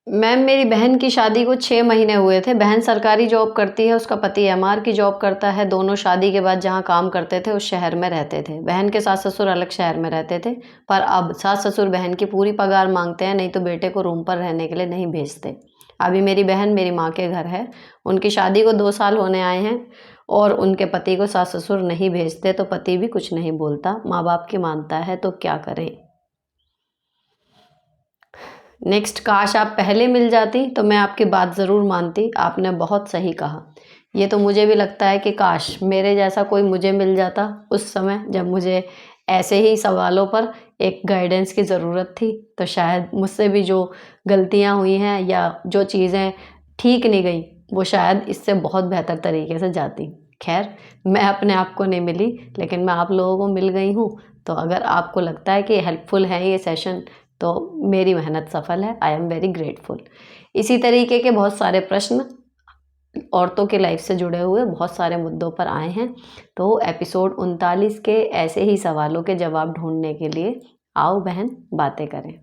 Ma'am, मेरी बहन की शादी को 6 महीने हुए थे। बहन सरकारी जॉब करती है, उसका पति एमआर की जॉब करता है। दोनों शादी के बाद जहाँ काम करते थे, उस शहर में रहते थे। बहन के सास-ससुर अलग शहर में रहते थे, पर अब सास-ससुर बहन की पूरी पगार माँगते हैं, नहीं तो बेटे को रूम पर रहने के लिए नहीं भेजते। अभी मेरी बहन मेरी माँ के घर है। उनकी शादी को 2 साल होने आए हैं और उनके पति को सास-ससुर नहीं भेजते, तो पति भी कुछ नहीं बोलता। माँ-बाप की मानता है, तो क्या करें? नेक्स्ट, काश आप पहले मिल जाती तो मैं आपकी बात ज़रूर मानती। आपने बहुत सही कहा। ये तो मुझे भी लगता है कि काश मेरे जैसा कोई मुझे मिल जाता उस समय, जब मुझे ऐसे ही सवालों पर एक गाइडेंस की ज़रूरत थी, तो शायद मुझसे भी जो गलतियाँ हुई हैं या जो चीज़ें ठीक नहीं गई, वो शायद इससे बहुत बेहतर तरीके से जाती। खैर, मैं अपने आप को नहीं मिली, लेकिन मैं आप लोगों को मिल गई हूँ। तो अगर आपको लगता है कि हेल्पफुल है ये सेशन, तो मेरी मेहनत सफल है। I am very grateful. इसी तरीके के बहुत सारे प्रश्न औरतों के लाइफ से जुड़े हुए बहुत सारे मुद्दों पर आए हैं। तो एपिसोड 39 के ऐसे ही सवालों के जवाब ढूंढने के लिए आओ बहन बातें करें।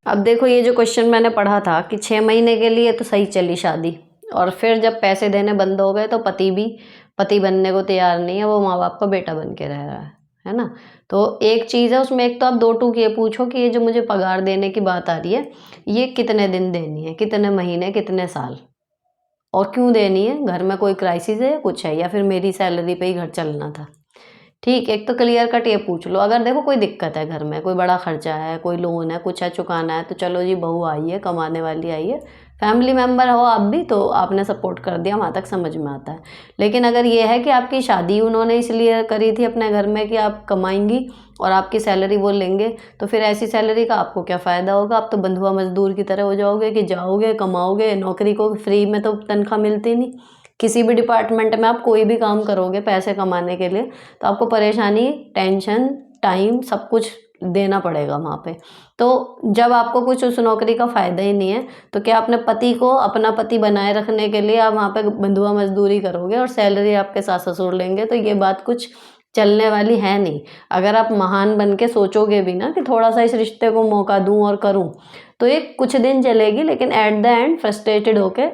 अब देखो, ये जो क्वेश्चन मैंने पढ़ा था कि 6 महीने के लिए तो सही चली शादी, और फिर जब पैसे देने बंद हो गए तो पति भी पति बनने को तैयार नहीं है, वो माँ बाप का बेटा बन के रह रहा है ना? तो एक चीज़ है उसमें, एक तो आप दो टूक ये पूछो कि ये जो मुझे पगार देने की बात आ रही है, ये कितने दिन देनी है, कितने महीने, कितने साल, और क्यों देनी है? घर में कोई क्राइसिस है या कुछ है, या फिर मेरी सैलरी पे ही घर चलना था? ठीक, एक तो क्लियर कट ये पूछ लो। अगर देखो कोई दिक्कत है घर में, कोई बड़ा खर्चा है, कोई लोन है, कुछ है चुकाना है, तो चलो जी बहू आई है, कमाने वाली आई है, फैमिली मेंबर हो आप भी, तो आपने सपोर्ट कर दिया, वहाँ तक समझ में आता है। लेकिन अगर ये है कि आपकी शादी उन्होंने इसलिए करी थी अपने घर में कि आप कमाएंगी और आपकी सैलरी वो लेंगे, तो फिर ऐसी सैलरी का आपको क्या फ़ायदा होगा? आप तो बंधुआ मजदूर की तरह हो जाओगे कि जाओगे, कमाओगे, नौकरी को फ्री में तो तनख्वाह मिलती नहीं। किसी भी डिपार्टमेंट में आप कोई भी काम करोगे पैसे कमाने के लिए, तो आपको परेशानी, टेंशन, टाइम सब कुछ देना पड़ेगा वहाँ पे। तो जब आपको कुछ उस नौकरी का फ़ायदा ही नहीं है, तो क्या अपने पति को अपना पति बनाए रखने के लिए आप वहाँ पे बंधुआ मज़दूरी करोगे और सैलरी आपके सास-ससुर लेंगे? तो ये बात कुछ चलने वाली है नहीं। अगर आप महान बन के सोचोगे भी ना कि थोड़ा-सा इस रिश्ते को मौका दूँ और करूँ, तो ये कुछ दिन चलेगी, लेकिन एट द एंड फ्रस्ट्रेटेड होके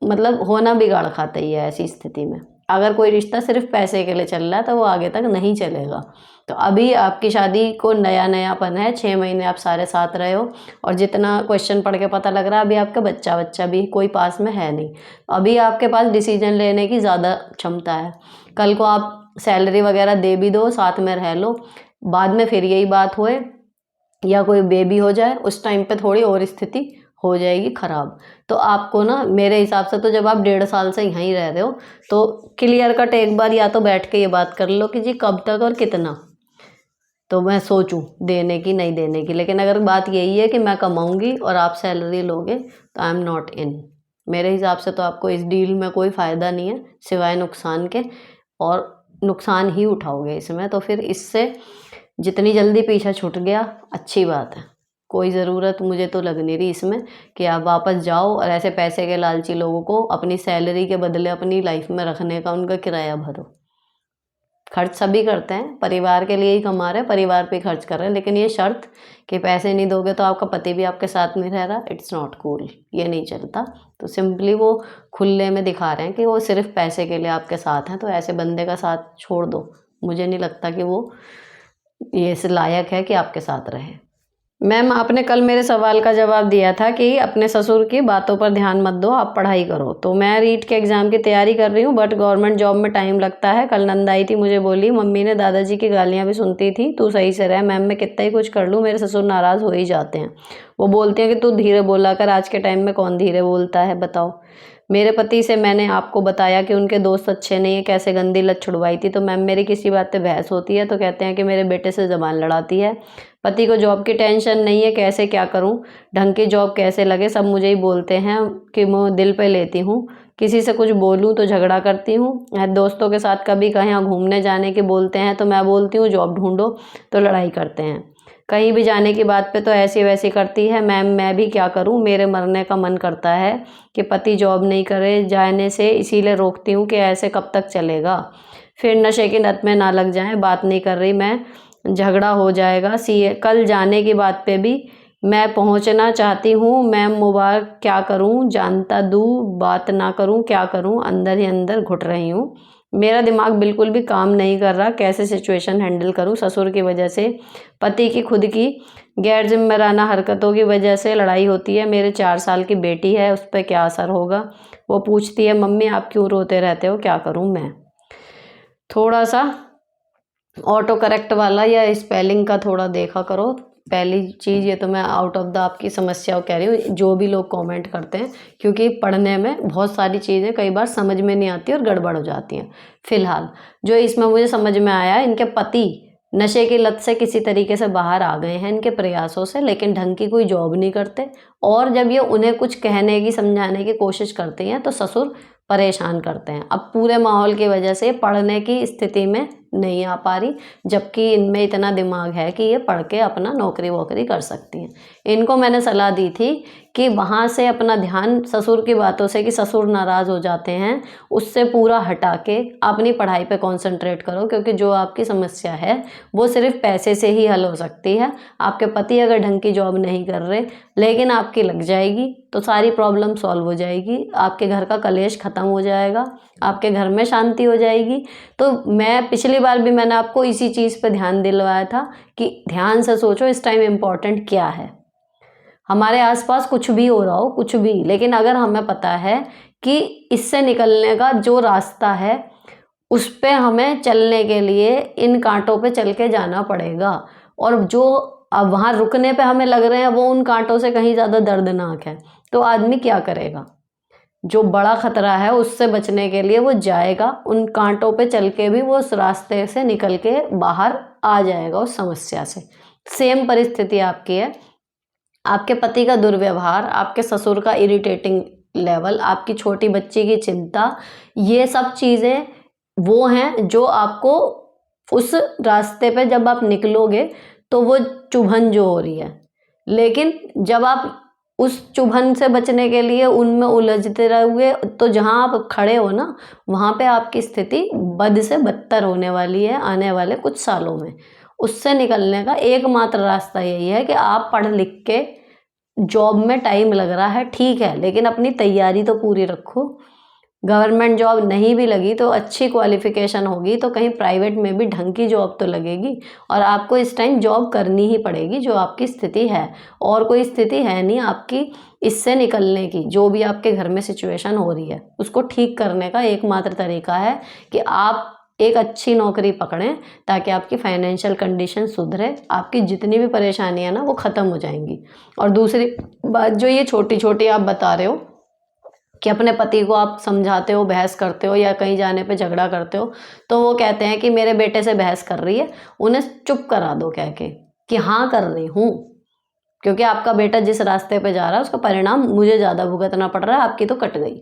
मतलब होना बिगाड़ खाता ही है ऐसी स्थिति में। अगर कोई रिश्ता सिर्फ पैसे के लिए चल रहा है, तो वो आगे तक नहीं चलेगा। तो अभी आपकी शादी को नया-नयापन है, 6 महीने आप सारे साथ रहे हो, और जितना क्वेश्चन पढ़ के पता लग रहा है, अभी आपका बच्चा-वच्चा भी कोई पास में है नहीं। अभी आपके पास डिसीजन लेने की ज़्यादा क्षमता है। कल को आप सैलरी वगैरह दे भी दो, साथ में रह लो, बाद में फिर यही बात होए या कोई बेबी हो जाए, उस टाइम पे थोड़ी और स्थिति हो जाएगी खराब। तो आपको ना मेरे हिसाब से, तो जब आप 1.5 साल से यहीं रह रहे हो, तो क्लियर कट एक बार या तो बैठ के ये बात कर लो कि जी कब तक और कितना, तो मैं सोचूं देने की नहीं देने की। लेकिन अगर बात यही है कि मैं कमाऊंगी और आप सैलरी लोगे, तो आई एम नॉट इन। मेरे हिसाब से तो आपको इस डील में कोई फ़ायदा नहीं है सिवाय नुकसान के, और नुकसान ही उठाओगे इसमें। तो फिर इससे जितनी जल्दी पीछा छूट गया अच्छी बात है। कोई ज़रूरत मुझे तो लग नहीं रही इसमें कि आप वापस जाओ और ऐसे पैसे के लालची लोगों को अपनी सैलरी के बदले अपनी लाइफ में रखने का उनका किराया भरो। खर्च सभी करते हैं, परिवार के लिए ही कमा रहे हैं, परिवार पे खर्च कर रहे हैं, लेकिन ये शर्त कि पैसे नहीं दोगे तो आपका पति भी आपके साथ नहीं रह रहा, इट्स नॉट कूल, ये नहीं चलता। तो सिंपली वो खुले में दिखा रहे हैं कि वो सिर्फ पैसे के लिए आपके साथ हैं, तो ऐसे बंदे का साथ छोड़ दो। मुझे नहीं लगता कि वो ये इस लायक है कि आपके साथ रहे। मैम, आपने कल मेरे सवाल का जवाब दिया था कि अपने ससुर की बातों पर ध्यान मत दो, आप पढ़ाई करो। तो मैं रीट के एग्ज़ाम की तैयारी कर रही हूँ, बट गवर्नमेंट जॉब में टाइम लगता है। कल नंद आई थी, मुझे बोली मम्मी ने दादाजी की गालियाँ भी सुनती थी, तू सही से रह। मैम, मैं कितना ही कुछ कर लूँ, मेरे ससुर नाराज़ हो ही जाते हैं। वो बोलते हैं कि तू धीरे बोला कर। आज के टाइम में कौन धीरे बोलता है बताओ? मेरे पति से मैंने आपको बताया कि उनके दोस्त अच्छे नहीं है, कैसे गंदी लत छुड़वाई थी, तो मैम मेरी किसी बात पे बहस होती है तो कहते हैं कि मेरे बेटे से ज़बान लड़ाती है। पति को जॉब की टेंशन नहीं है, कैसे क्या करूं, ढंग की जॉब कैसे लगे, सब मुझे ही बोलते हैं कि मैं दिल पे लेती हूँ। किसी से कुछ बोलूँ तो झगड़ा करती हूँ। दोस्तों के साथ कभी कहीं घूमने जाने के बोलते हैं तो मैं बोलती हूँ जॉब ढूंढो, तो लड़ाई करते हैं। कहीं भी जाने की बात पे तो ऐसी वैसी करती है। मैम, मैं भी क्या करूं, मेरे मरने का मन करता है कि पति जॉब नहीं करे जाने से, इसीलिए रोकती हूँ कि ऐसे कब तक चलेगा। फिर नशे की लत में ना लग जाएं। बात नहीं कर रही मैं, झगड़ा हो जाएगा। सीए कल जाने की बात पे भी मैं पहुंचना चाहती हूँ। मैम मुबारक क्या करूँ, जानता दूँ बात ना करूँ, क्या करूँ, अंदर ही अंदर घुट रही हूँ। मेरा दिमाग बिल्कुल भी काम नहीं कर रहा, कैसे सिचुएशन हैंडल करूँ। ससुर की वजह से, पति की खुद की गैर जिम्मेदाराना हरकतों की वजह से लड़ाई होती है। मेरे 4 साल की बेटी है, उस पर क्या असर होगा। वो पूछती है मम्मी आप क्यों रोते रहते हो, क्या करूँ मैं। थोड़ा सा ऑटो करेक्ट वाला या स्पेलिंग का थोड़ा देखा करो। पहली चीज़ ये तो मैं आउट ऑफ द आपकी समस्या कह रही हूँ, जो भी लोग कमेंट करते हैं, क्योंकि पढ़ने में बहुत सारी चीज़ें कई बार समझ में नहीं आती और गड़बड़ हो जाती हैं। फिलहाल जो इसमें मुझे समझ में आया, इनके पति नशे की लत से किसी तरीके से बाहर आ गए हैं इनके प्रयासों से, लेकिन ढंग की कोई जॉब नहीं करते। और जब ये उन्हें कुछ कहने की समझाने की कोशिश करती हैं तो ससुर परेशान करते हैं। अब पूरे माहौल की वजह से पढ़ने की स्थिति में नहीं आ पा रही, जबकि इनमें इतना दिमाग है कि ये पढ़ के अपना नौकरी वोकरी कर सकती हैं। इनको मैंने सलाह दी थी कि वहाँ से अपना ध्यान ससुर की बातों से, कि ससुर नाराज़ हो जाते हैं, उससे पूरा हटा के अपनी पढ़ाई पे कंसंट्रेट करो, क्योंकि जो आपकी समस्या है वो सिर्फ पैसे से ही हल हो सकती है। आपके पति अगर ढंग की जॉब नहीं कर रहे, लेकिन आपकी लग जाएगी तो सारी प्रॉब्लम सॉल्व हो जाएगी। आपके घर का कलेश ख़त्म हो जाएगा, आपके घर में शांति हो जाएगी। तो मैं पिछली बार भी मैंने आपको इसी चीज़ पे ध्यान दिलवाया था कि ध्यान से सोचो इस टाइम इम्पोर्टेंट क्या है। हमारे आसपास कुछ भी हो रहा हो, कुछ भी, लेकिन अगर हमें पता है कि इससे निकलने का जो रास्ता है उस पे हमें चलने के लिए इन कांटों पे चल के जाना पड़ेगा, और जो अब वहाँ रुकने पे हमें लग रहे हैं वो उन कांटों से कहीं ज़्यादा दर्दनाक है, तो आदमी क्या करेगा। जो बड़ा खतरा है उससे बचने के लिए वो जाएगा, उन कांटों पे चल के भी वो उस रास्ते से निकल के बाहर आ जाएगा उस समस्या से। सेम परिस्थिति आपकी है। आपके पति का दुर्व्यवहार, आपके ससुर का इरिटेटिंग लेवल, आपकी छोटी बच्ची की चिंता, ये सब चीज़ें वो हैं जो आपको उस रास्ते पे जब आप निकलोगे तो वो चुभन जो हो रही है, लेकिन जब आप उस चुभन से बचने के लिए उनमें उलझते रहोगे तो जहाँ आप खड़े हो ना, वहाँ पे आपकी स्थिति बद से बदतर होने वाली है आने वाले कुछ सालों में। उससे निकलने का एकमात्र रास्ता यही है कि आप पढ़ लिख के, जॉब में टाइम लग रहा है ठीक है, लेकिन अपनी तैयारी तो पूरी रखो। गवर्नमेंट जॉब नहीं भी लगी तो अच्छी क्वालिफिकेशन होगी तो कहीं प्राइवेट में भी ढंग की जॉब तो लगेगी, और आपको इस टाइम जॉब करनी ही पड़ेगी जो आपकी स्थिति है। और कोई स्थिति है नहीं आपकी इससे निकलने की। जो भी आपके घर में सिचुएशन हो रही है उसको ठीक करने का एकमात्र तरीका है कि आप एक अच्छी नौकरी पकड़ें, ताकि आपकी फाइनेंशियल कंडीशन सुधरे, आपकी जितनी भी परेशानियां ना वो ख़त्म हो जाएंगी। और दूसरी बात, जो ये छोटी छोटी आप बता रहे हो कि अपने पति को आप समझाते हो, बहस करते हो या कहीं जाने पे झगड़ा करते हो, तो वो कहते हैं कि मेरे बेटे से बहस कर रही है, उन्हें चुप करा दो कह के कि हाँ कर रही हूँ, क्योंकि आपका बेटा जिस रास्ते पे जा रहा है उसका परिणाम मुझे ज़्यादा भुगतना पड़ रहा है, आपकी तो कट गई।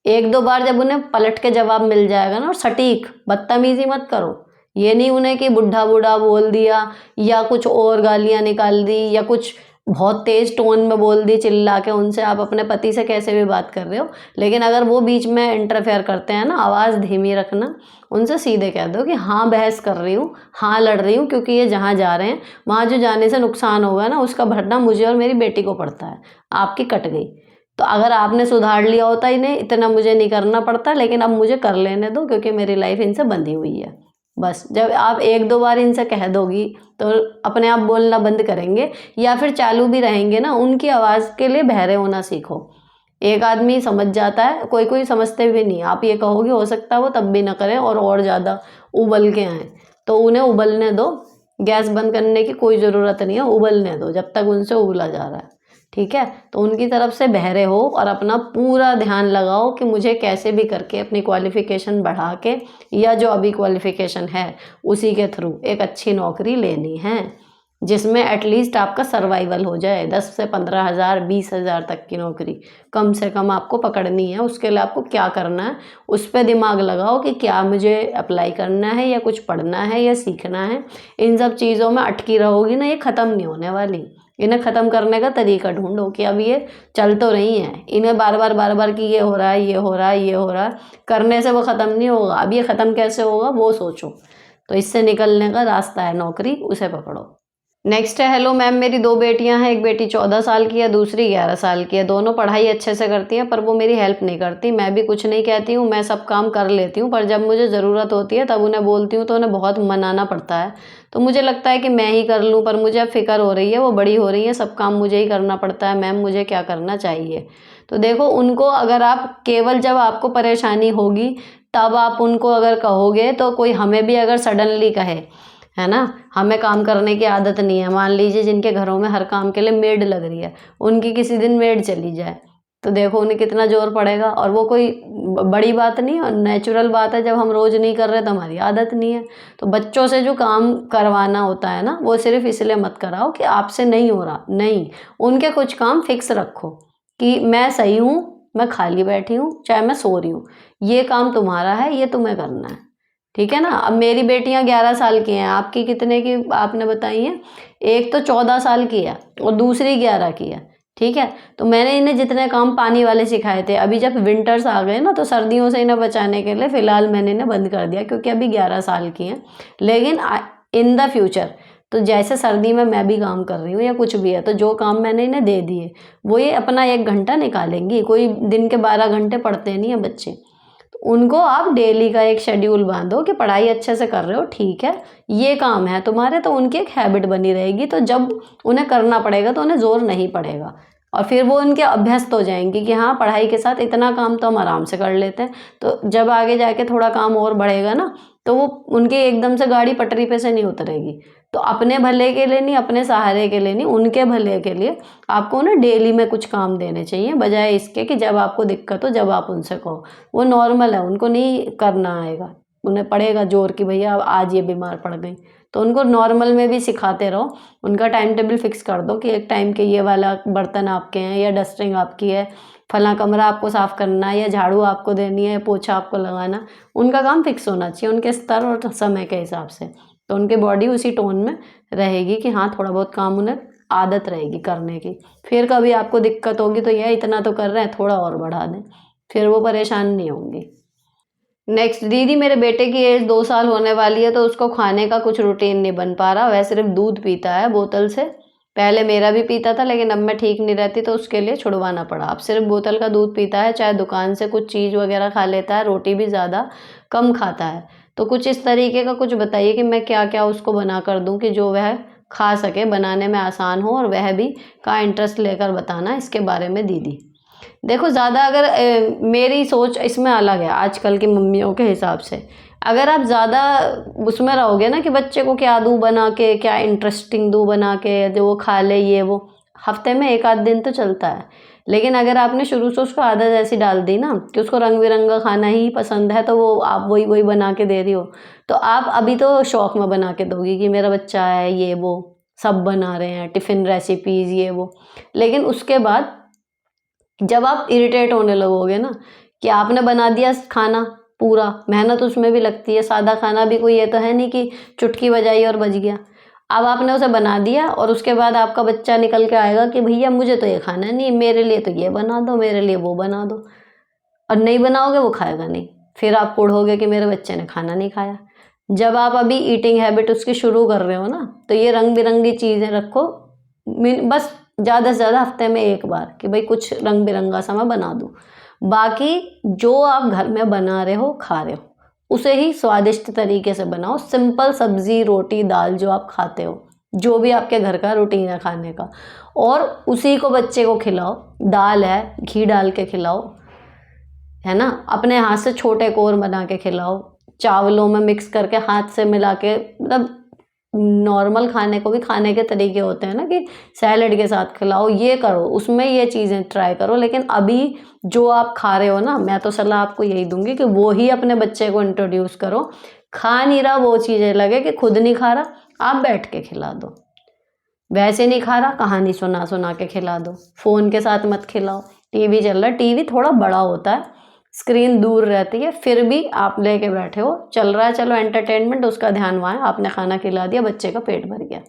1-2 बार जब उन्हें पलट के जवाब मिल जाएगा ना, और सटीक, बदतमीजी मत करो। ये नहीं उन्हें कि बुढ़ा बुढ़ा बोल दिया या कुछ और गालियाँ निकाल दी या कुछ बहुत तेज टोन में बोल दी चिल्ला के। उनसे आप अपने पति से कैसे भी बात कर रहे हो, लेकिन अगर वो बीच में इंटरफेयर करते हैं ना, आवाज़ धीमी रखना। उनसे सीधे कह दो कि हाँ बहस कर रही हूँ, हाँ लड़ रही हूँ, क्योंकि ये जहाँ जा रहे हैं वहाँ जो जाने से नुकसान होगा ना उसका भरना मुझे और मेरी बेटी को पड़ता है। आपकी कट गई। तो अगर आपने सुधार लिया होता ही नहीं, इतना मुझे नहीं करना पड़ता, लेकिन अब मुझे कर लेने दो क्योंकि मेरी लाइफ इनसे बंधी हुई है। बस जब आप 1-2 बार इनसे कह दोगी तो अपने आप बोलना बंद करेंगे, या फिर चालू भी रहेंगे ना। उनकी आवाज़ के लिए बहरे होना सीखो। एक आदमी समझ जाता है, कोई कोई समझते भी नहीं। आप ये कहोगे हो सकता है वो तब भी ना करें और ज़्यादा उबल के आएँ, तो उन्हें उबलने दो। गैस बंद करने की कोई ज़रूरत नहीं है, उबलने दो जब तक उनसे उबला जा रहा है, ठीक है। तो उनकी तरफ से बहरे हो और अपना पूरा ध्यान लगाओ कि मुझे कैसे भी करके अपनी क्वालिफ़िकेशन बढ़ा के, या जो अभी क्वालिफ़िकेशन है उसी के थ्रू एक अच्छी नौकरी लेनी है, जिसमें एटलीस्ट आपका सर्वाइवल हो जाए। 10 से 15,000 20,000 तक की नौकरी कम से कम आपको पकड़नी है। उसके लिए आपको क्या करना है उस पर दिमाग लगाओ कि क्या मुझे अप्लाई करना है या कुछ पढ़ना है या सीखना है। इन सब चीज़ों में अटकी रहोगी ना, ये ख़त्म नहीं होने वाली। इन्हें ख़त्म करने का तरीका ढूंढो कि अब ये चल तो रही हैं, इन्हें बार बार कि ये हो रहा है, ये हो रहा है, ये हो रहा है, करने से वो ख़त्म नहीं होगा। अब ये ख़त्म कैसे होगा वो सोचो। तो इससे निकलने का रास्ता है नौकरी, उसे पकड़ो। नेक्स्ट है, हेलो मैम, मेरी 2 बेटियां हैं, एक बेटी 14 साल की है, दूसरी 11 साल की है। दोनों पढ़ाई अच्छे से करती हैं, पर वो मेरी हेल्प नहीं करती। मैं भी कुछ नहीं कहती हूँ, मैं सब काम कर लेती हूँ, पर जब मुझे ज़रूरत होती है तब उन्हें बोलती हूँ तो उन्हें बहुत मनाना पड़ता है। तो मुझे लगता है कि मैं ही कर लूँ, पर मुझे अब फ़िक्र हो रही है, वो बड़ी हो रही हैं, सब काम मुझे ही करना पड़ता है। मैम मुझे क्या करना चाहिए? तो देखो, उनको अगर आप केवल जब आपको परेशानी होगी तब आप उनको अगर कहोगे, तो कोई हमें भी अगर सडनली कहे, है ना, हमें काम करने की आदत नहीं है, मान लीजिए जिनके घरों में हर काम के लिए मेड लग रही है, उनकी किसी दिन मेड चली जाए, तो देखो उन्हें कितना जोर पड़ेगा। और वो कोई बड़ी बात नहीं है, नेचुरल बात है, जब हम रोज नहीं कर रहे तो हमारी आदत नहीं है। तो बच्चों से जो काम करवाना होता है ना, वो सिर्फ इसलिए मत कराओ कि आपसे नहीं हो रहा, नहीं, उनके कुछ काम फिक्स रखो कि मैं सही हूँ, मैं खाली बैठी हूँ, चाहे मैं सो रही हूँ, ये काम तुम्हारा है, ये तुम्हें करना है, ठीक है ना। अब मेरी बेटियां 11 साल की हैं, आपकी कितने की आपने बताई हैं? एक तो 14 साल की है और दूसरी 11 की है, ठीक है। तो मैंने इन्हें जितने काम पानी वाले सिखाए थे, अभी जब विंटर्स आ गए ना, तो सर्दियों से इन्हें बचाने के लिए फ़िलहाल मैंने इन्हें बंद कर दिया, क्योंकि अभी 11 साल की हैं। लेकिन इन द फ्यूचर, तो जैसे सर्दी में मैं भी काम कर रही हूँ या कुछ भी है, तो जो काम मैंने इन्हें दे दिए वो ये अपना 1 घंटा निकालेंगी। कोई दिन के 12 घंटे पढ़ते नहीं हैं बच्चे। उनको आप डेली का एक शेड्यूल बांधो कि पढ़ाई अच्छे से कर रहे हो, ठीक है, ये काम है तुम्हारे, तो उनकी एक हैबिट बनी रहेगी। तो जब उन्हें करना पड़ेगा तो उन्हें जोर नहीं पड़ेगा, और फिर वो उनके अभ्यस्त हो जाएंगी कि हाँ, पढ़ाई के साथ इतना काम तो हम आराम से कर लेते हैं। तो जब आगे जाके थोड़ा काम और बढ़ेगा ना, तो वो उनके एकदम से गाड़ी पटरी पे से नहीं उतरेगी। तो अपने भले के लिए नहीं, अपने सहारे के लिए नहीं, उनके भले के लिए आपको ना डेली में कुछ काम देने चाहिए, बजाय इसके कि जब आपको दिक्कत हो जब आप उनसे कहो। वो नॉर्मल है, उनको नहीं करना आएगा, उन्हें पड़ेगा जोर कि भैया आज ये बीमार पड़ गई। तो उनको नॉर्मल में भी सिखाते रहो, उनका टाइम टेबल फिक्स कर दो कि एक टाइम के ये वाला बर्तन आपके हैं, या डस्टिंग आपकी है, फला कमरा आपको साफ़ करना है, या झाड़ू आपको देनी है, पोछा आपको लगाना। उनका काम फिक्स होना चाहिए उनके स्तर और समय के हिसाब से। तो उनकी बॉडी उसी टोन में रहेगी कि हाँ, थोड़ा बहुत काम उन्हें आदत रहेगी करने की। फिर कभी आपको दिक्कत होगी तो यह इतना तो कर रहे हैं, थोड़ा और बढ़ा दें, फिर वो परेशान नहीं होंगी। नेक्स्ट, दीदी मेरे बेटे की एज 2 साल होने वाली है, तो उसको खाने का कुछ रूटीन नहीं बन पा रहा। वह सिर्फ दूध पीता है बोतल से। पहले मेरा भी पीता था, लेकिन अब मैं ठीक नहीं रहती तो उसके लिए छुड़वाना पड़ा। अब सिर्फ बोतल का दूध पीता है, चाहे दुकान से कुछ चीज़ वगैरह खा लेता है, रोटी भी ज़्यादा कम खाता है। तो कुछ इस तरीके का कुछ बताइए कि मैं क्या क्या उसको बना कर दूँ कि जो वह खा सके, बनाने में आसान हो, और वह भी का इंटरेस्ट लेकर बताना इसके बारे में दीदी। देखो, ज़्यादा अगर मेरी सोच इसमें अलग है आजकल की मम्मियों के हिसाब से। अगर आप ज़्यादा उसमें रहोगे ना कि बच्चे को क्या दूँ बना के, क्या इंटरेस्टिंग दूँ बना के जो वो खा ले, ये वो, हफ्ते में 1 आध दिन तो चलता है। लेकिन अगर आपने शुरू से उसको आदत ऐसी डाल दी ना कि उसको रंग बिरंगा खाना ही पसंद है, तो वो आप वही वही बना के दे रही हो, तो आप अभी तो शौक में बना के दोगी कि मेरा बच्चा है, ये वो सब बना रहे हैं, टिफ़िन रेसिपीज़ ये वो। लेकिन उसके बाद जब आप इरिटेट होने लगोगे ना कि आपने बना दिया खाना पूरा, मेहनत उसमें भी लगती है, सादा खाना भी कोई ये तो है नहीं कि चुटकी बजाई और बज गया। अब आपने उसे बना दिया और उसके बाद आपका बच्चा निकल के आएगा कि भैया मुझे तो ये खाना नहीं, मेरे लिए तो ये बना दो, मेरे लिए वो बना दो, और नहीं बनाओगे वो खाएगा नहीं। फिर आप कोढ़ोगे कि मेरे बच्चे ने खाना नहीं खाया। जब आप अभी ईटिंग हैबिट उसकी शुरू कर रहे हो ना, तो ये रंग बिरंगी चीज़ें रखो, बस ज़्यादा से ज़्यादा हफ्ते में 1 बार कि भाई कुछ रंग बिरंगा सा मैं बना दूँ। बाकी जो आप घर में बना रहे हो, खा रहे हो, उसे ही स्वादिष्ट तरीके से बनाओ। सिंपल सब्ज़ी, रोटी, दाल जो आप खाते हो, जो भी आपके घर का रूटीन है खाने का, और उसी को बच्चे को खिलाओ। दाल है, घी डाल के खिलाओ, है ना, अपने हाथ से छोटे कोर बना के खिलाओ, चावलों में मिक्स करके हाथ से मिला के, मतलब नॉर्मल खाने को भी खाने के तरीके होते हैं ना कि सैलेड के साथ खिलाओ, ये करो, उसमें ये चीज़ें ट्राई करो। लेकिन अभी जो आप खा रहे हो ना, मैं तो सलाह आपको यही दूंगी कि वो ही अपने बच्चे को इंट्रोड्यूस करो। खा नहीं रहा वो चीज़ें लगे कि खुद नहीं खा रहा, आप बैठ के खिला दो। वैसे नहीं खा रहा, कहानी सुना सुना के खिला दो, फ़ोन के साथ मत खिलाओ। टीवी चल रहा है, टीवी थोड़ा बड़ा होता है, स्क्रीन दूर रहती है, फिर भी आप लेके बैठे हो, चल रहा है, चलो एंटरटेनमेंट, उसका ध्यान वहाँ है, आपने खाना खिला दिया, बच्चे का पेट भर गया।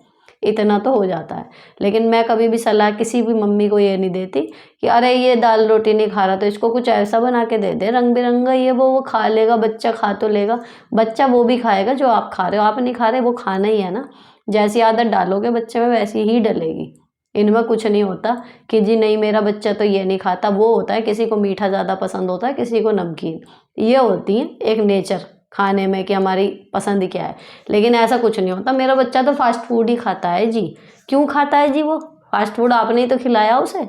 इतना तो हो जाता है। लेकिन मैं कभी भी सलाह किसी भी मम्मी को ये नहीं देती कि अरे ये दाल रोटी नहीं खा रहा तो इसको कुछ ऐसा बना के दे दे रंग बिरंगा, ये वो खा लेगा, बच्चा खा तो लेगा। बच्चा वो भी खाएगा जो आप खा रहे हो, आप नहीं खा रहे, वो खाना ही है ना। जैसी आदत डालोगे बच्चे में वैसी ही डलेगी। इनमें कुछ नहीं होता कि जी नहीं मेरा बच्चा तो ये नहीं खाता। वो होता है किसी को मीठा ज़्यादा पसंद होता है, किसी को नमकीन। ये होती है एक नेचर खाने में कि हमारी पसंद क्या है। लेकिन ऐसा कुछ नहीं होता, मेरा बच्चा तो फास्ट फूड ही खाता है जी। क्यों खाता है जी? वो फास्ट फूड आपने ही तो खिलाया उसे,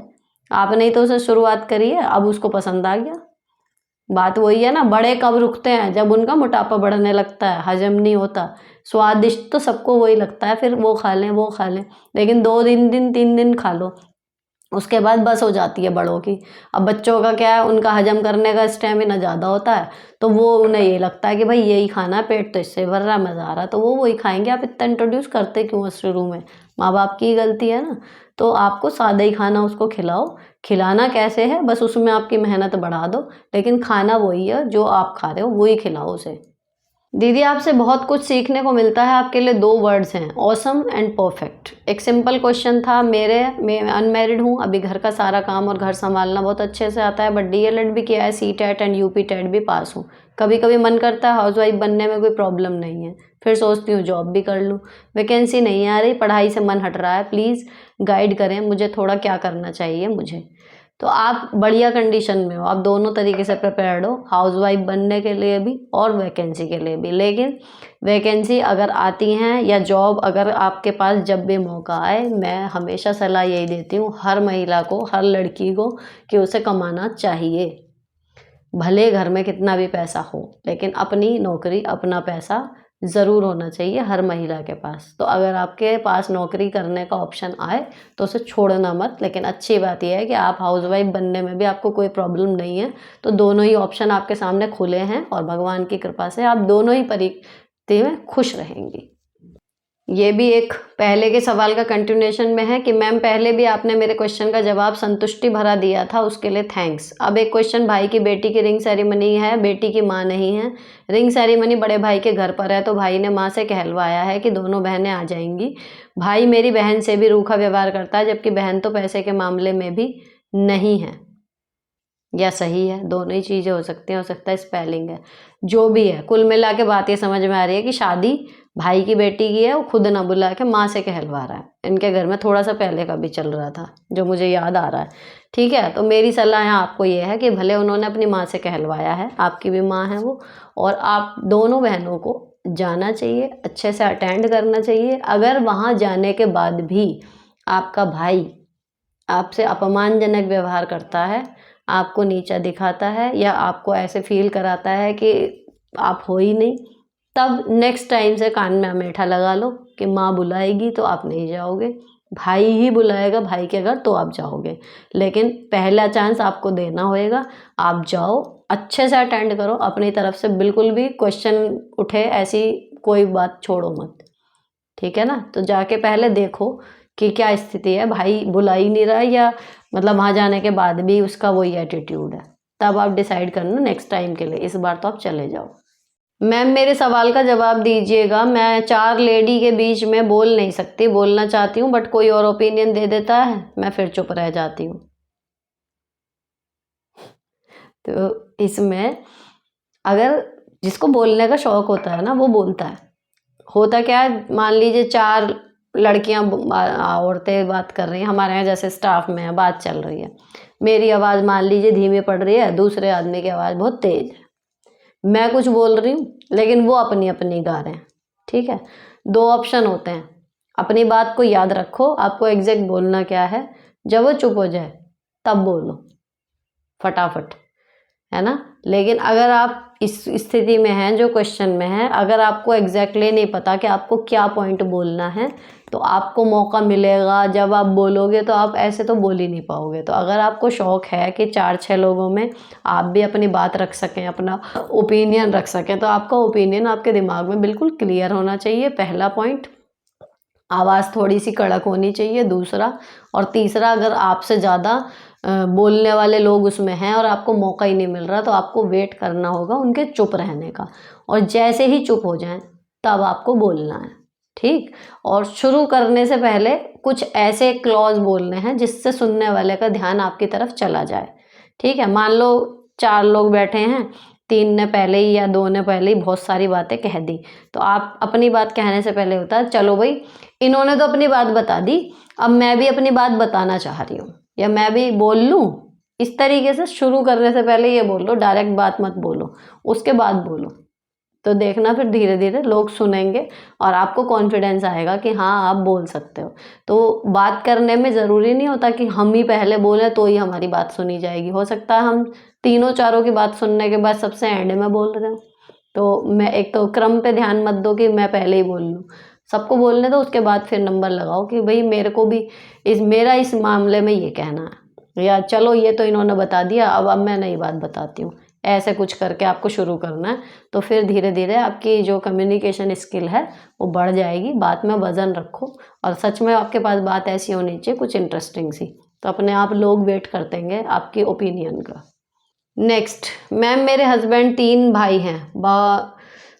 आपने ही तो उसे शुरुआत करी है, अब उसको पसंद आ गया। बात वही है ना, बड़े कब रुकते हैं? जब उनका मोटापा बढ़ने लगता है, हजम नहीं होता। स्वादिष्ट तो सबको वही लगता है, फिर वो खा लें वो खा लें, लेकिन 2 दिन 3 दिन खा लो, उसके बाद बस हो जाती है बड़ों की। अब बच्चों का क्या है, उनका हजम करने का स्टेमिना ज़्यादा होता है, तो वो उन्हें ये लगता है कि भाई यही खाना है, पेट तो इससे भर रहा है, मज़ा आ रहा है, तो वो वही खाएंगे। आप इतना इंट्रोड्यूस करते क्यों हो शुरू में? माँ बाप की गलती है ना। तो आपको सादा ही खाना उसको खिलाओ। खिलाना कैसे है, बस उसमें आपकी मेहनत बढ़ा दो, लेकिन खाना वही है जो आप खा रहे हो, वही खिलाओ उसे। दीदी आपसे बहुत कुछ सीखने को मिलता है। आपके लिए 2 वर्ड्स हैं, ऑसम एंड परफेक्ट। एक सिंपल क्वेश्चन था, मैं अनमैरिड हूँ, अभी घर का सारा काम और घर संभालना बहुत अच्छे से आता है, बट डीएलएड भी किया है, सीटेट एंड यूपी टेट भी पास हूँ। कभी कभी मन करता है हाउसवाइफ बनने में, कोई प्रॉब्लम नहीं है, फिर सोचती हूँ जॉब भी कर लूँ। वैकेंसी नहीं आ रही, पढ़ाई से मन हट रहा है, प्लीज़ गाइड करें मुझे थोड़ा, क्या करना चाहिए मुझे। तो आप बढ़िया कंडीशन में हो, आप दोनों तरीके से प्रिपेयर्ड हो, हाउसवाइफ बनने के लिए भी और वैकेंसी के लिए भी। लेकिन वैकेंसी अगर आती हैं या जॉब अगर आपके पास जब भी मौका आए, मैं हमेशा सलाह यही देती हूँ हर महिला को, हर लड़की को, कि उसे कमाना चाहिए। भले घर में कितना भी पैसा हो, लेकिन अपनी नौकरी अपना पैसा ज़रूर होना चाहिए हर महिला के पास। तो अगर आपके पास नौकरी करने का ऑप्शन आए तो उसे छोड़ना मत। लेकिन अच्छी बात यह है कि आप हाउसवाइफ बनने में भी आपको कोई प्रॉब्लम नहीं है, तो दोनों ही ऑप्शन आपके सामने खुले हैं और भगवान की कृपा से आप दोनों ही परिस्थिति में खुश रहेंगी। ये भी एक पहले के सवाल का कंटिन्यूएशन में है कि मैम पहले भी आपने मेरे क्वेश्चन का जवाब संतुष्टि भरा दिया था, उसके लिए थैंक्स। अब एक क्वेश्चन, भाई की बेटी की रिंग सेरेमनी है, बेटी की माँ नहीं है, रिंग सेरेमनी बड़े भाई के घर पर है, तो भाई ने माँ से कहलवाया है कि दोनों बहनें आ जाएंगी। भाई मेरी बहन से भी रूखा व्यवहार करता है, जबकि बहन तो पैसे के मामले में भी नहीं है। या सही है? दोनों ही चीज़ें हो सकती हैं, हो सकता है स्पेलिंग है, जो भी है। कुल मिला के बात ये समझ में आ रही है कि शादी भाई की बेटी की है, वो खुद ना बुला के माँ से कहलवा रहा है। इनके घर में थोड़ा सा पहले का भी चल रहा था, जो मुझे याद आ रहा है। ठीक है, तो मेरी सलाह यहाँ आपको ये है कि भले उन्होंने अपनी माँ से कहलवाया है, आपकी भी माँ है वो, और आप दोनों बहनों को जाना चाहिए, अच्छे से अटेंड करना चाहिए। अगर वहाँ जाने के बाद भी आपका भाई आपसे अपमानजनक व्यवहार करता है, आपको नीचा दिखाता है, या आपको ऐसे फील कराता है कि आप हो ही नहीं, तब नेक्स्ट टाइम से कान में अमेठा लगा लो कि माँ बुलाएगी तो आप नहीं जाओगे, भाई ही बुलाएगा भाई के घर तो आप जाओगे। लेकिन पहला चांस आपको देना होएगा, आप जाओ, अच्छे से अटेंड करो, अपनी तरफ से बिल्कुल भी क्वेश्चन उठे ऐसी कोई बात छोड़ो मत। ठीक है ना? तो जाके पहले देखो कि क्या स्थिति है, भाई बुला ही नहीं रहा है, या मतलब वहाँ जाने के बाद भी उसका वही एटीट्यूड है, तब आप डिसाइड करना नेक्स्ट टाइम के लिए। इस बार तो आप चले जाओ। मैम मेरे सवाल का जवाब दीजिएगा, मैं 4 लेडी के बीच में बोल नहीं सकती, बोलना चाहती हूँ बट कोई और ओपिनियन दे देता है, मैं फिर चुप रह जाती हूँ। तो इसमें अगर जिसको बोलने का शौक होता है ना, वो बोलता है। होता क्या है, मान लीजिए 4 लड़कियां औरतें बात कर रही हैं हमारे यहाँ, जैसे स्टाफ में है, बात चल रही है, मेरी आवाज़ मान लीजिए धीमी पड़ रही है, दूसरे आदमी की आवाज़ बहुत तेज है, मैं कुछ बोल रही हूँ लेकिन वो अपनी अपनी गा रहे हैं। ठीक है, 2 ऑप्शन होते हैं, अपनी बात को याद रखो, आपको एग्जैक्ट बोलना क्या है, जब वो चुप हो जाए तब बोलो फटाफट, है ना। लेकिन अगर आप इस स्थिति में हैं जो क्वेश्चन में है, अगर आपको एग्जैक्टली नहीं पता कि आपको क्या पॉइंट बोलना है, तो आपको मौका मिलेगा जब आप बोलोगे, तो आप ऐसे तो बोल ही नहीं पाओगे। तो अगर आपको शौक है कि 4-6 लोगों में आप भी अपनी बात रख सकें, अपना ओपिनियन रख सकें, तो आपका ओपिनियन आपके दिमाग में बिल्कुल क्लियर होना चाहिए, पहला पॉइंट। आवाज़ थोड़ी सी कड़क होनी चाहिए, दूसरा। और तीसरा, अगर आपसे ज़्यादा बोलने वाले लोग उसमें हैं और आपको मौका ही नहीं मिल रहा, तो आपको वेट करना होगा उनके चुप रहने का, और जैसे ही चुप हो जाएं तब आपको बोलना है। ठीक। और शुरू करने से पहले कुछ ऐसे क्लॉज बोलने हैं जिससे सुनने वाले का ध्यान आपकी तरफ चला जाए। ठीक है, मान लो 4 लोग बैठे हैं, 3 ने पहले ही या 2 ने पहले ही बहुत सारी बातें कह दी, तो आप अपनी बात कहने से पहले होता है चलो भाई, इन्होंने तो अपनी बात बता दी, अब मैं भी अपनी बात बताना चाह रही हूँ या मैं भी बोल लूँ। इस तरीके से शुरू करने से पहले ये बोल लो, डायरेक्ट बात मत बोलो, उसके बाद बोलो। तो देखना फिर धीरे धीरे लोग सुनेंगे और आपको कॉन्फिडेंस आएगा कि हाँ आप बोल सकते हो। तो बात करने में ज़रूरी नहीं होता कि हम ही पहले बोलें तो ही हमारी बात सुनी जाएगी। हो सकता है हम तीनों चारों की बात सुनने के बाद सबसे एंड में बोल रहे हो, तो मैं एक तो क्रम पे ध्यान मत दो कि मैं पहले ही बोल लूँ। सबको बोलने दो, उसके बाद फिर नंबर लगाओ कि भाई मेरे को भी मेरा इस मामले में ये कहना है, या चलो ये तो इन्होंने बता दिया, अब मैं नई बात बताती हूँ। ऐसे कुछ करके आपको शुरू करना है, तो फिर धीरे धीरे आपकी जो कम्युनिकेशन स्किल है वो बढ़ जाएगी। बात में वजन रखो और सच में आपके पास बात ऐसी होनी चाहिए कुछ इंटरेस्टिंग सी, तो अपने आप लोग वेट करते हैं आपकी ओपिनियन का। नेक्स्ट, मैम मेरे हस्बैंड 3 भाई हैं,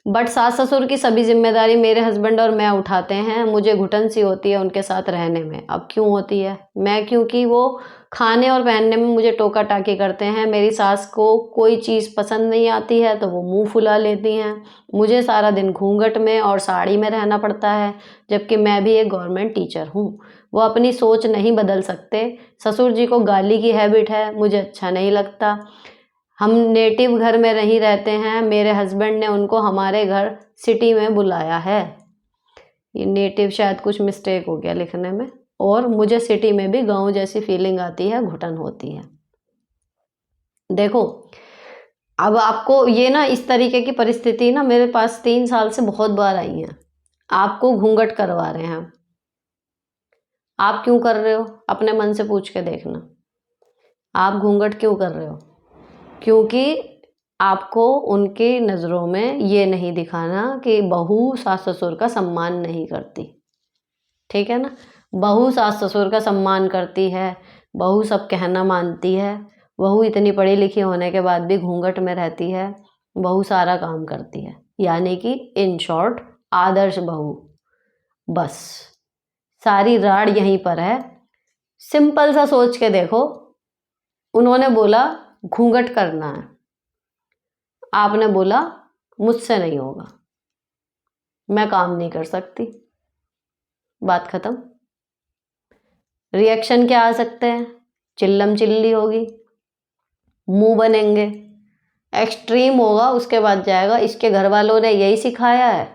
बट सास ससुर की सभी जिम्मेदारी मेरे हस्बैंड और मैं उठाते हैं। मुझे घुटन सी होती है उनके साथ रहने में। अब क्यों होती है? क्योंकि वो खाने और पहनने में मुझे टोका टाकी करते हैं। मेरी सास को कोई चीज़ पसंद नहीं आती है तो वो मुंह फुला लेती हैं। मुझे सारा दिन घूंघट में और साड़ी में रहना पड़ता है, जबकि मैं भी एक गवर्नमेंट टीचर हूँ। वो अपनी सोच नहीं बदल सकते। ससुर जी को गाली की हैबिट है, मुझे अच्छा नहीं लगता। हम नेटिव घर में नहीं रहते हैं, मेरे हस्बैंड ने उनको हमारे घर सिटी में बुलाया है। ये नेटिव शायद कुछ मिस्टेक हो गया लिखने में। और मुझे सिटी में भी गांव जैसी फीलिंग आती है, घुटन होती है। देखो, अब आपको ये ना इस तरीके की परिस्थिति ना मेरे पास 3 साल से बहुत बार आई है। आपको घूंघट करवा रहे हैं, आप क्यों कर रहे हो? अपने मन से पूछ के देखना, आप घूंघट क्यों कर रहे हो? क्योंकि आपको उनकी नज़रों में ये नहीं दिखाना कि बहू सास ससुर का सम्मान नहीं करती। ठीक है ना? बहू सास ससुर का सम्मान करती है, बहू सब कहना मानती है, बहू इतनी पढ़ी लिखी होने के बाद भी घूंघट में रहती है, बहू सारा काम करती है, यानी कि इन शॉर्ट आदर्श बहू। बस सारी राड़ यहीं पर है। सिंपल सा सोच के देखो, उन्होंने बोला घूंघट करना है, आपने बोला मुझसे नहीं होगा, मैं काम नहीं कर सकती, बात खत्म। रिएक्शन क्या आ सकते हैं? चिल्लम चिल्ली होगी, मुंह बनेंगे, एक्सट्रीम होगा, उसके बाद जाएगा इसके घर वालों ने यही सिखाया है।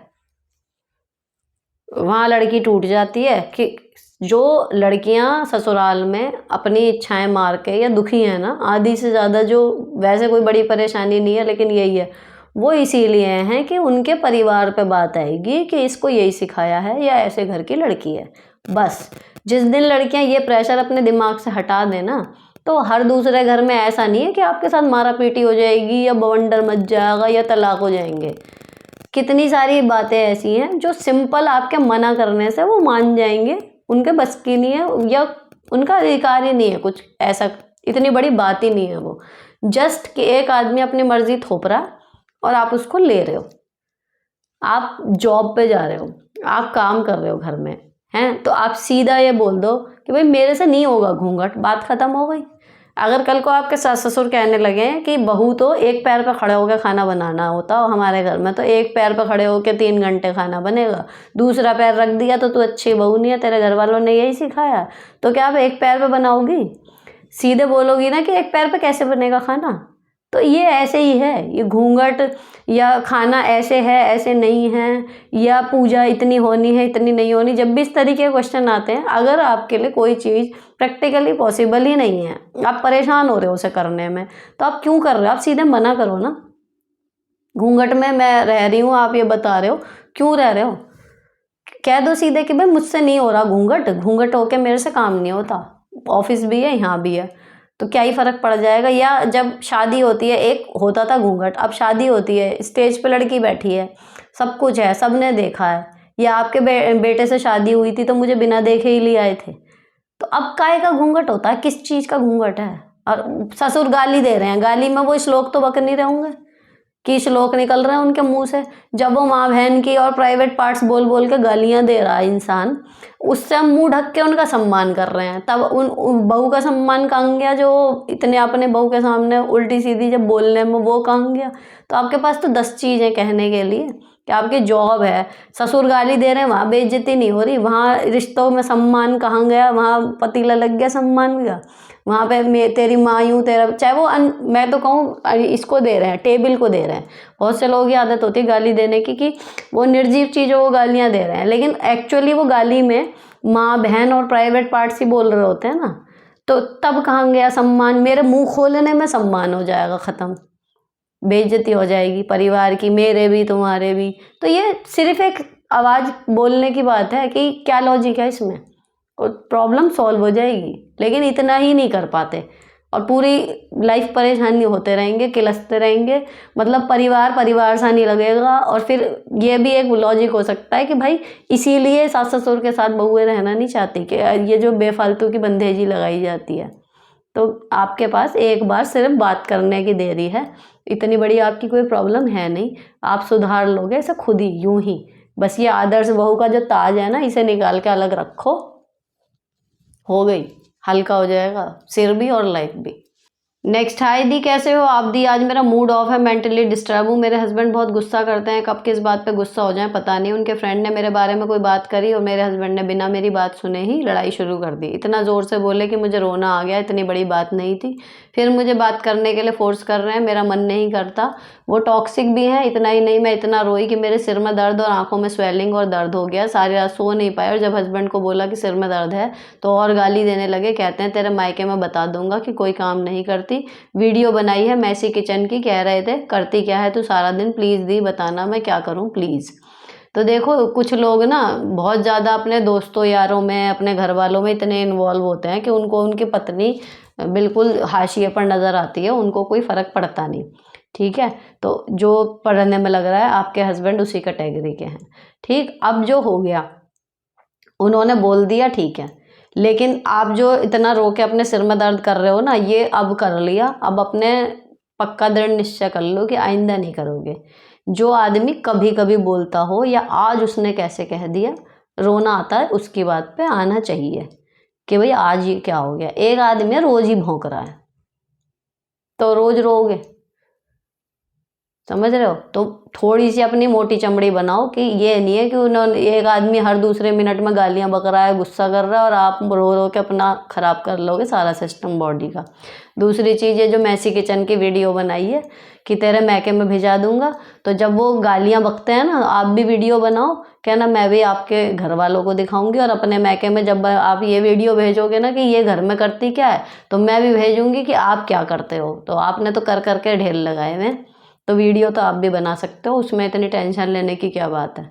वहाँ लड़की टूट जाती है कि जो लड़कियां ससुराल में अपनी इच्छाएं मार के या दुखी है ना, आधी से ज़्यादा, जो वैसे कोई बड़ी परेशानी नहीं है लेकिन यही है, वो इसीलिए हैं कि उनके परिवार पे बात आएगी कि इसको यही सिखाया है या ऐसे घर की लड़की है। बस जिस दिन लड़कियां ये प्रेशर अपने दिमाग से हटा देना, तो हर दूसरे घर में ऐसा नहीं है कि आपके साथ मारा पीटी हो जाएगी या बवंडर मच जाएगा या तलाक हो जाएंगे। कितनी सारी बातें ऐसी हैं जो सिंपल आपके मना करने से वो मान जाएंगे, उनके बस की नहीं है या उनका अधिकार ही नहीं है कुछ ऐसा, इतनी बड़ी बात ही नहीं है वो। जस्ट कि एक आदमी अपनी मर्जी थोप रहा और आप उसको ले रहे हो। आप जॉब पे जा रहे हो, आप काम कर रहे हो घर में हैं, तो आप सीधा ये बोल दो कि भाई मेरे से नहीं होगा घूंघट, बात खत्म हो गई। अगर कल को आपके सास ससुर कहने लगे कि बहू तो एक पैर पर खड़े होकर खाना बनाना होता, हमारे घर में तो एक पैर पर खड़े होकर 3 घंटे खाना बनेगा, दूसरा पैर रख दिया तो तू अच्छी बहू नहीं है, तेरे घर वालों ने यही सिखाया, तो क्या आप एक पैर पर बनाओगी? सीधे बोलोगी ना कि एक पैर पर कैसे बनेगा खाना। तो ये ऐसे ही है, ये घूंघट या खाना ऐसे है ऐसे नहीं है, या पूजा इतनी होनी है इतनी नहीं होनी, जब भी इस तरीके के क्वेश्चन आते हैं, अगर आपके लिए कोई चीज़ प्रैक्टिकली पॉसिबल ही नहीं है, आप परेशान हो रहे हो उसे करने में, तो आप क्यों कर रहे हो? आप सीधे मना करो ना। घूंघट में मैं रह रही हूँ, आप ये बता रहे हो, क्यों रह रहे हो? कह दो सीधे कि भाई मुझसे नहीं हो रहा घूंघट, घूंघट होके मेरे से काम नहीं होता, ऑफिस भी है यहाँ भी है, तो क्या ही फर्क पड़ जाएगा। या जब शादी होती है, एक होता था घूंघट, अब शादी होती है, स्टेज पे लड़की बैठी है, सब कुछ है, सबने देखा है, या आपके बेटे से शादी हुई थी तो मुझे बिना देखे ही ले आए थे, तो अब काय का घूंघट होता है? किस चीज का घूंघट है? और ससुर गाली दे रहे हैं, गाली में वो श्लोक तो बक नहीं रहे होंगे, कि श्लोक निकल रहे हैं उनके मुंह से। जब वो माँ बहन की और प्राइवेट पार्ट्स बोल बोल के गालियां दे रहा है इंसान, उससे हम मुंह ढक के उनका सम्मान कर रहे हैं, तब उन बहू का सम्मान कहाँ गया? जो इतने अपने बहू के सामने उल्टी सीधी जब बोलने में, वो कहाँ गया? तो आपके पास तो 10 चीज़ें कहने के लिए कि आपकी जॉब है, ससुर गाली दे रहे हैं, वहाँ बेइज्जती नहीं हो रही, वहाँ रिश्तों में सम्मान कहाँ गया? वहाँ पतीला लग गया, सम्मान गया? वहाँ पे मैं तेरी माँ यूँ, तेरा, चाहे वो मैं तो कहूँ इसको दे रहे हैं, टेबल को दे रहे हैं। बहुत से लोगों की आदत होती है गाली देने की कि वो निर्जीव चीज़ों को गालियाँ दे रहे हैं, लेकिन एक्चुअली वो गाली में माँ बहन और प्राइवेट पार्ट्स ही बोल रहे होते हैं ना। तो तब कहाँ गया सम्मान? मेरे मुंह खोलने में सम्मान हो जाएगा ख़त्म, बेइज्जती हो जाएगी परिवार की, मेरे भी तुम्हारे भी। तो ये सिर्फ एक आवाज़ बोलने की बात है कि क्या लॉजिक है इसमें, और प्रॉब्लम सॉल्व हो जाएगी। लेकिन इतना ही नहीं कर पाते और पूरी लाइफ परेशानी होते रहेंगे, किलसते रहेंगे, मतलब परिवार सा नहीं लगेगा। और फिर ये भी एक लॉजिक हो सकता है कि भाई इसीलिए सास ससुर के साथ बहुएं रहना नहीं चाहती, कि ये जो बेफालतू की बंदेजी लगाई जाती है। तो आपके पास एक बार सिर्फ बात करने की देरी है, इतनी बड़ी आपकी कोई प्रॉब्लम है नहीं, आप सुधार लोगे इसे खुद ही, यूं ही। बस ये आदर्श बहू का जो ताज है ना, इसे निकाल के अलग रखो, हो गई, हल्का हो जाएगा सिर भी और लाइफ भी। नेक्स्ट, हाय दी, कैसे हो आप? दी, आज मेरा मूड ऑफ है, मेंटली डिस्टर्ब हूँ। मेरे हस्बैंड बहुत गुस्सा करते हैं, कब किस बात पे गुस्सा हो जाए पता नहीं। उनके फ्रेंड ने मेरे बारे में कोई बात करी और मेरे हस्बैंड ने बिना मेरी बात सुने ही लड़ाई शुरू कर दी। इतना ज़ोर से बोले कि मुझे रोना आ गया, इतनी बड़ी बात नहीं थी। फिर मुझे बात करने के लिए फोर्स कर रहे हैं, मेरा मन नहीं करता। वो टॉक्सिक भी हैं। इतना ही नहीं, मैं इतना रोई कि मेरे सिर में दर्द और आंखों में स्वेलिंग और दर्द हो गया, सारी रात सो नहीं पाए। और जब हस्बैंड को बोला कि सिर में दर्द है तो और गाली देने लगे, कहते हैं तेरे मायके में बता दूंगा कि कोई काम नहीं करती। वीडियो बनाई है मैसी किचन की, कह रहे थे करती क्या है तू सारा दिन, प्लीज़ दी बताना मैं क्या करूं प्लीज़। तो देखो, कुछ लोग ना बहुत ज़्यादा अपने दोस्तों यारों में, अपने घर वालों में इतने इन्वॉल्व होते हैं कि उनको उनकी पत्नी बिल्कुल हाशिए पर नज़र आती है, उनको कोई फ़र्क पड़ता नहीं। ठीक है, तो जो पढ़ने में लग रहा है आपके हस्बैंड उसी कैटेगरी के हैं। ठीक, अब जो हो गया उन्होंने बोल दिया, ठीक है, लेकिन आप जो इतना रो के अपने सिर में दर्द कर रहे हो ना, ये अब कर लिया, अब अपने पक्का दृढ़ निश्चय कर लो कि आइंदा नहीं करोगे। जो आदमी कभी कभी बोलता हो या आज उसने कैसे कह दिया, रोना आता है उसकी बात पे आना चाहिए कि भाई आज ये क्या हो गया। एक आदमी रोज ही भौंक रहा है तो रोज रोओगे, समझ रहे हो? तो थोड़ी सी अपनी मोटी चमड़ी बनाओ कि ये नहीं है कि उन्होंने, एक आदमी हर दूसरे मिनट में गालियां बक रहा है, गुस्सा कर रहा है और आप रो रो के अपना ख़राब कर लोगे सारा सिस्टम बॉडी का। दूसरी चीज़, ये जो मैसी किचन की वीडियो बनाई है कि तेरे मैके में भिजा दूंगा, तो जब वो गालियां बकते हैं ना, आप भी वीडियो बनाओ, कहना मैं भी आपके घर वालों को दिखाऊंगी। और अपने मैके में जब आप ये वीडियो भेजोगे ना कि ये घर में करती क्या है, तो मैं भी भेजूंगी कि आप क्या करते हो। तो आपने तो कर करके ढेर लगाए हुए, तो वीडियो तो आप भी बना सकते हो, उसमें इतनी टेंशन लेने की क्या बात है।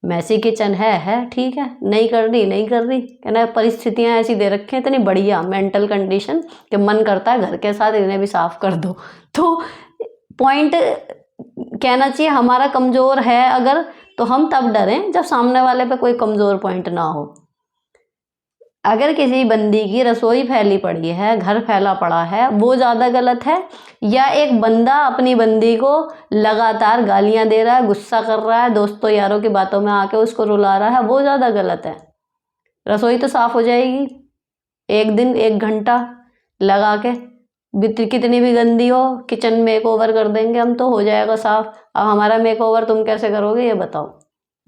मैसी किचन है ठीक है, नहीं कर रही नहीं कर रही, कहना परिस्थितियां ऐसी दे रखी हैं, इतनी बढ़िया मेंटल कंडीशन कि मन करता है घर के साथ इन्हें भी साफ कर दो। तो पॉइंट कहना चाहिए हमारा कमज़ोर है अगर, तो हम तब डरें जब सामने वाले पे कोई कमज़ोर पॉइंट ना हो। अगर किसी बंदी की रसोई फैली पड़ी है, घर फैला पड़ा है, वो ज़्यादा गलत है, या एक बंदा अपनी बंदी को लगातार गालियां दे रहा है, गुस्सा कर रहा है, दोस्तों यारों की बातों में आके उसको रुला रहा है, वो ज़्यादा गलत है? रसोई तो साफ़ हो जाएगी, एक दिन 1 घंटा लगा के, कितनी भी गंदी हो, किचन मेक ओवर कर देंगे हम तो हो जाएगा साफ़। अब हमारा मेक ओवर तुम कैसे करोगे ये बताओ?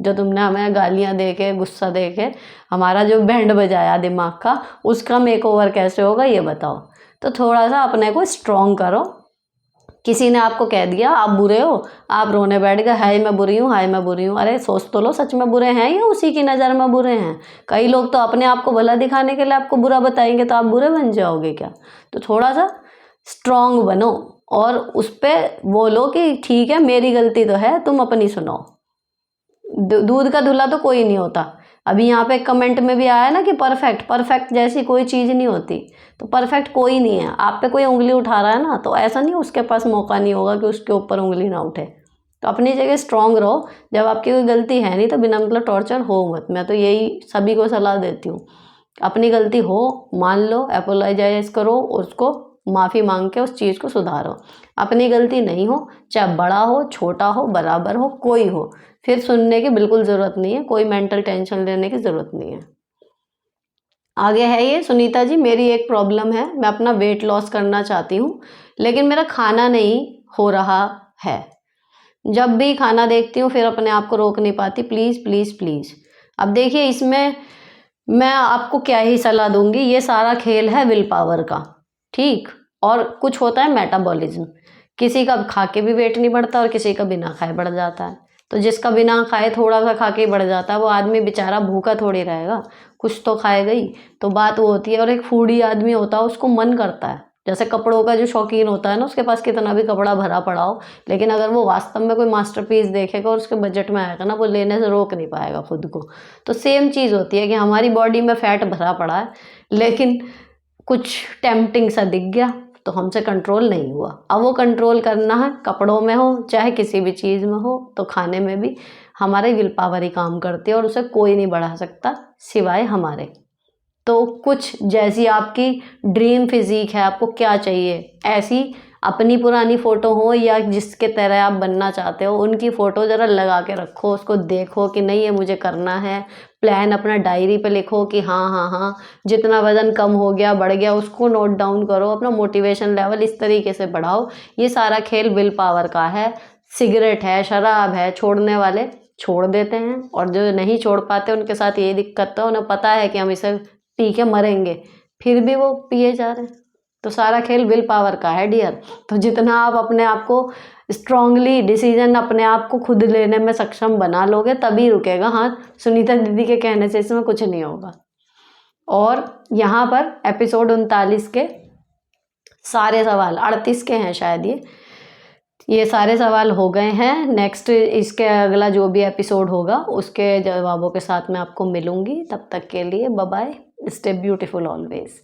जो तुमने हमें गालियां दे के, गुस्सा दे के हमारा जो बैंड बजाया दिमाग का, उसका मेक ओवर कैसे होगा ये बताओ? तो थोड़ा सा अपने को स्ट्रॉन्ग करो। किसी ने आपको कह दिया आप बुरे हो, आप रोने बैठ गए, हाय मैं बुरी हूँ, हाय मैं बुरी हूँ। अरे सोच तो लो, सच में बुरे हैं या उसी की नज़र में बुरे हैं? कई लोग तो अपने आप को भला दिखाने के लिए आपको बुरा बताएंगे, तो आप बुरे बन जाओगे क्या? तो थोड़ा सा स्ट्रॉन्ग बनो और उस पर बोलो कि ठीक है मेरी गलती तो है, तुम अपनी सुनाओ। दूध का धुला तो कोई नहीं होता। अभी यहाँ पे कमेंट में भी आया ना कि परफेक्ट जैसी कोई चीज़ नहीं होती। तो परफेक्ट कोई नहीं है। आप पे कोई उंगली उठा रहा है ना, तो ऐसा नहीं उसके पास मौका नहीं होगा कि उसके ऊपर उंगली ना उठे। तो अपनी जगह स्ट्रांग रहो। जब आपकी कोई गलती है नहीं तो बिना मतलब टॉर्चर हो मत। मैं तो यही सभी को सलाह देती हूँ, अपनी गलती हो मान लो, अपोलोजाइज करो, उसको माफ़ी मांग के उस चीज़ को सुधारो। अपनी गलती नहीं हो, चाहे बड़ा हो, छोटा हो, बराबर हो, कोई हो, फिर सुनने की बिल्कुल ज़रूरत नहीं है, कोई मेंटल टेंशन लेने की ज़रूरत नहीं है। आगे है ये, सुनीता जी मेरी एक प्रॉब्लम है, मैं अपना वेट लॉस करना चाहती हूँ, लेकिन मेरा खाना नहीं हो रहा है। जब भी खाना देखती हूँ फिर अपने आप को रोक नहीं पाती, प्लीज़ प्लीज़ प्लीज़। अब देखिए इसमें मैं आपको क्या ही सलाह दूंगी, ये सारा खेल है विल पावर का, ठीक। और कुछ होता है मेटाबॉलिज्म, किसी का खा के भी वेट नहीं बढ़ता और किसी का बिना खाए बढ़ जाता है। तो जिसका बिना खाए थोड़ा सा खा के बढ़ जाता है वो आदमी बेचारा भूखा थोड़ी रहेगा, कुछ तो खाएगा ही। तो बात वो होती है। और एक फूडी आदमी होता है उसको मन करता है, जैसे कपड़ों का जो शौकीन होता है ना, उसके पास कितना भी कपड़ा भरा पड़ा हो, लेकिन अगर वो वास्तव में कोई मास्टरपीस देखेगा और उसके बजट में आएगा ना, वो लेने से रोक नहीं पाएगा खुद को। तो सेम चीज़ होती है कि हमारी बॉडी में फैट भरा पड़ा है, लेकिन कुछ टेम्पटिंग सा दिख गया तो हमसे कंट्रोल नहीं हुआ। अब वो कंट्रोल करना है, कपड़ों में हो चाहे किसी भी चीज़ में हो, तो खाने में भी हमारे विल पावर ही काम करती है और उसे कोई नहीं बढ़ा सकता सिवाय हमारे। तो कुछ जैसी आपकी ड्रीम फिजिक है, आपको क्या चाहिए, ऐसी अपनी पुरानी फ़ोटो हो या जिसके तरह आप बनना चाहते हो, उनकी फ़ोटो ज़रा लगा के रखो, उसको देखो कि नहीं ये मुझे करना है। प्लान अपना डायरी पे लिखो कि हाँ हाँ हाँ, जितना वज़न कम हो गया बढ़ गया उसको नोट डाउन करो, अपना मोटिवेशन लेवल इस तरीके से बढ़ाओ। ये सारा खेल विल पावर का है। सिगरेट है, शराब है, छोड़ने वाले छोड़ देते हैं और जो नहीं छोड़ पाते उनके साथ यही दिक्कत है, उन्हें पता है कि हम इसे पी के मरेंगे, फिर भी वो पिए जा रहे हैं। तो सारा खेल विल पावर का है डियर। तो जितना आप अपने आप को स्ट्रांगली डिसीजन अपने आप को खुद लेने में सक्षम बना लोगे तभी रुकेगा। हाँ, सुनीता दीदी के कहने से इसमें कुछ नहीं होगा। और यहाँ पर एपिसोड 39 के सारे सवाल, 38 के हैं शायद, ये सारे सवाल हो गए हैं। नेक्स्ट इसके अगला जो भी एपिसोड होगा उसके जवाबों के साथ मैं आपको मिलूंगी। तब तक के लिए bye bye, stay beautiful always.